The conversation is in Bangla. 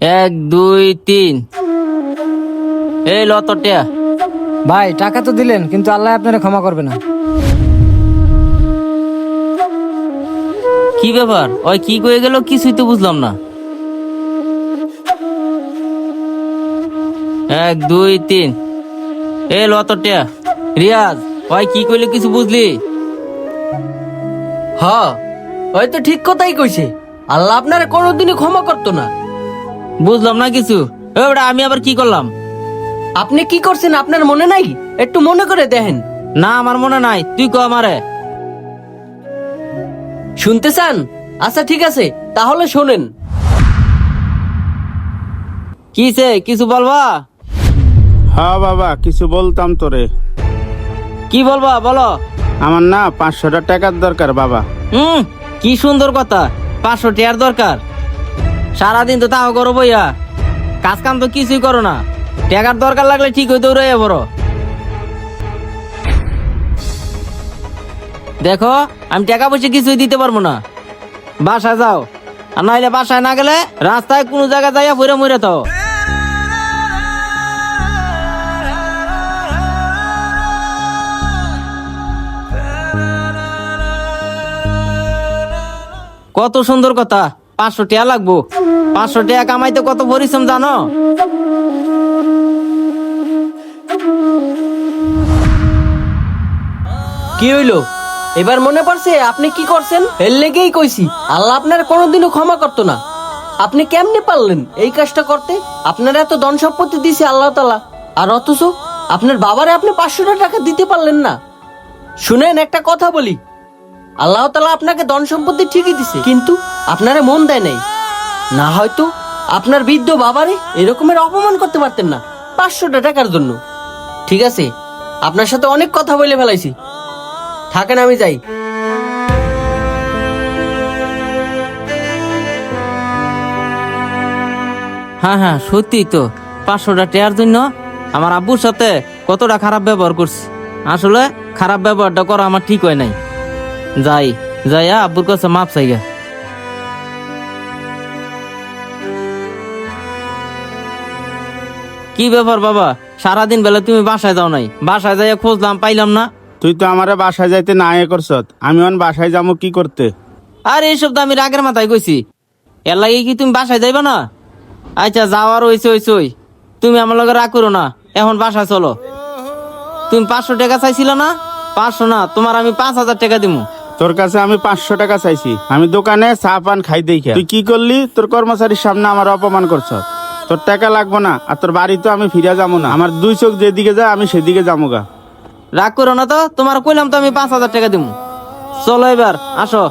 1 2 3 এই লতটিয়া। ভাই টাকা তো দিলেন, কিন্তু আল্লাহ আপনারা ক্ষমা করবে না। কি ব্যাপার, ওই কি কয়ে গেল কিছুই তো বুঝলাম না। 1 2 3 এই লতটিয়া। রিয়াজ, ওই কি কইলে কিছু বুঝলি? হ্যাঁ, ওই তো ঠিক কথাই কইছে। আল্লাহ আপনারা কোনোদিনই ক্ষমা করতো না। বুঝলাম না কিছু। ওটা আমি আবার কি করলাম? আপনি কি করছেন আপনার মনে নাই? একটু মনে করে দেখেন। না, আমার মনে নাই, তুই কো আমারে। শুনতে চান? আচ্ছা ঠিক আছে, তাহলে শোনেন। কিসে কিছু বলবা? হ্যাঁ বাবা, কিছু বলতাম তোরে। কি বলবা বলো। আমার না 500 টাকার দরকার বাবা। কি সুন্দর কথা, 500 টাকার দরকার। সারাদিন তো তাও করো বইয়া, কাজ কাম তো কিছুই করো না। টাকার দরকার লাগলে ঠিক হইতে রয়ে বড়। দেখো, আমি টাকা পয়সা কিছুই দিতে পারবো না। বাসায় যাও, আর নাইলে বাসায় না গেলে রাস্তায় কোনো জায়গায় যাইয়া ফিরে মরে তো। কত সুন্দর কথা, 500 টাকা লাগবো। 500 টাকা কামাইতে কত পরিশ্রম জানো? কি হইলো? এবার মনে পড়ছে আপনি কি করছেন? এর লেগেই কইছি আল্লাহ আপনার কোনোদিনও ক্ষমা করতো না। আপনি কেমনে পারলেন এই কাজটা করতে? আপনার এত ধন সম্পত্তি দিছে আল্লাহ তাআলা, আর অথচ আপনার বাবারে আপনি 500 টাকা দিতে পারলেন না। শুনেন, একটা কথা বলি, আল্লাহ তাআলা আপনাকে ধন সম্পত্তি ঠিকই দিছে, কিন্তু আপনারে মন দেয় নাই। না হয়তো আপনার বৃদ্ধ বাবারে এরকমের অপমান করতে পারতেন না 500 টাকার জন্য। ঠিক আছে, আপনার সাথে অনেক কথা বলে ফেলাইছি, থাকেন আমি যাই। হ্যাঁ হ্যাঁ, সত্যি তো। 500 টাকার জন্য আমার আব্বুর সাথে কতটা খারাপ ব্যবহার করছি। আসলে খারাপ ব্যবহারটা করা আমার ঠিক হয় নাই। যাই যাইয়া আব্বুর কাছে মাপ চাইগা। কি ব্যাপার বাবা, সারাদিন বেলা তুমি বাসায় যাও নাই? বাসায় যাইয়া খুঁজলাম, পাইলাম না। তুই তো আমারে বাসায় যাইতে না করছত, আমি অন বাসায় যাবো কি করতে? আর এইসব তো আমি রাগের মাথায় কইছি। এর লাগে কি তুমি বাসায় যাইবা না? আচ্ছা, যাওয়ার হইছে। তুমি আমার লগে রাগ করো না, এখন বাসায় চলো। তুমি 500 টাকা চাইছিল না? 500 না, তোমার আমি 5000 টাকা দিমু। তোর কাছে আমি 500 টাকা চাইছি। আমি দোকানে চা পান খাই দেখে তুই কি করলি? তোর কর্মচারীর সামনে আমার অপমান করছ। তোর টাকা লাগবো না, আর তোর বাড়ি তো আমি ফিরে যাবো না। আমার 2 চোখ যেদিকে যায় আমি সেদিকে যাবো গা। রাগ করো না তো, তোমার কইলাম তো আমি 5000 টাকা দিমু। চলো এবার আসো।